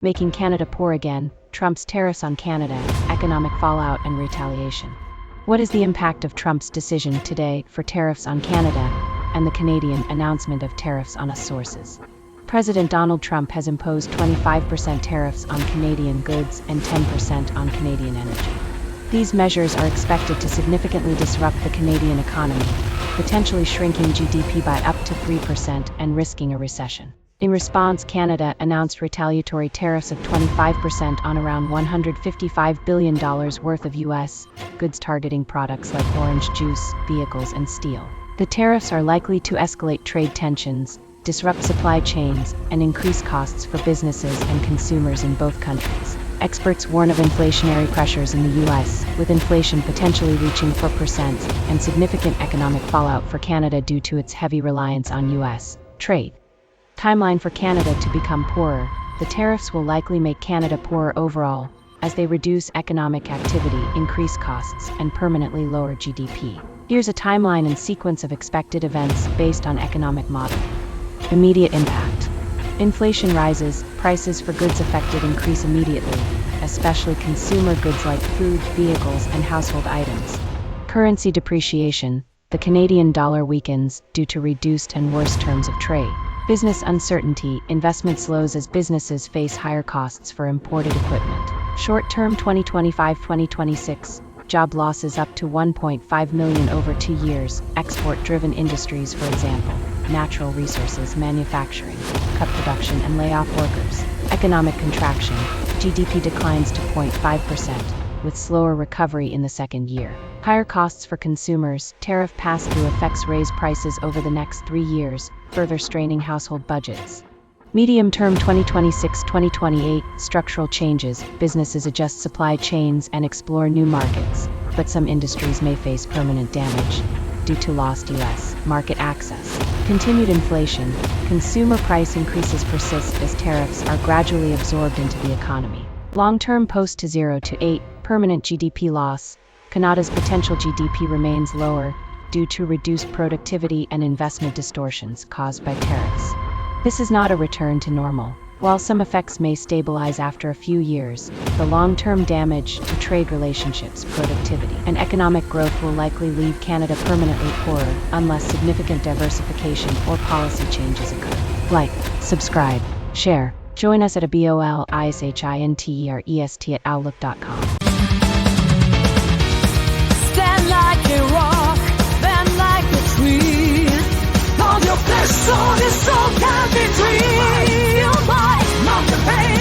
Making Canada poor again, Trump's tariffs on Canada, economic fallout and retaliation. What is the impact of Trump's decision today for tariffs on Canada and the Canadian announcement of tariffs on us sources? President Donald Trump has imposed 25% tariffs on Canadian goods and 10% on Canadian energy. These measures are expected to significantly disrupt the Canadian economy, potentially shrinking GDP by up to 3% and risking a recession. In response, Canada announced retaliatory tariffs of 25% on around $155 billion worth of U.S. goods targeting products like orange juice, vehicles, and steel. The tariffs are likely to escalate trade tensions, disrupt supply chains, and increase costs for businesses and consumers in both countries. Experts warn of inflationary pressures in the U.S., with inflation potentially reaching 4% and significant economic fallout for Canada due to its heavy reliance on U.S. trade. Timeline for Canada to become poorer. The tariffs will likely make Canada poorer overall, as they reduce economic activity, increase costs, and permanently lower GDP. Here's a timeline and sequence of expected events based on economic modeling. Immediate impact. Inflation rises, prices for goods affected increase immediately, especially consumer goods like food, vehicles, and household items. Currency depreciation. The Canadian dollar weakens due to reduced and worse terms of trade. Business uncertainty. Investment slows as businesses face higher costs for imported equipment. Short-term 2025-2026. Job losses up to 1.5 million over 2 years. Export-driven industries, for example, natural resources, manufacturing, cut production and lay off workers. Economic contraction. GDP declines to 0.5%, with slower recovery in the second year. Higher costs for consumers. Tariff pass-through effects raise prices over the next 3 years, further straining household budgets. Medium-term 2026-2028, structural changes. Businesses adjust supply chains and explore new markets, but some industries may face permanent damage due to lost U.S. market access. Continued inflation. Consumer price increases persist as tariffs are gradually absorbed into the economy. Long-term post to 0 to 8, permanent GDP loss. Canada's potential GDP remains lower due to reduced productivity and investment distortions caused by tariffs. This is not a return to normal. While some effects may stabilize after a few years, the long-term damage to trade relationships, productivity, and economic growth will likely leave Canada permanently poorer unless significant diversification or policy changes occur. Like, subscribe, share. Join us at abolishintterest@outlook.com. Stand like a rock, bend like a tree. Hold your flesh so this soul can be free. Feel my, not the pain.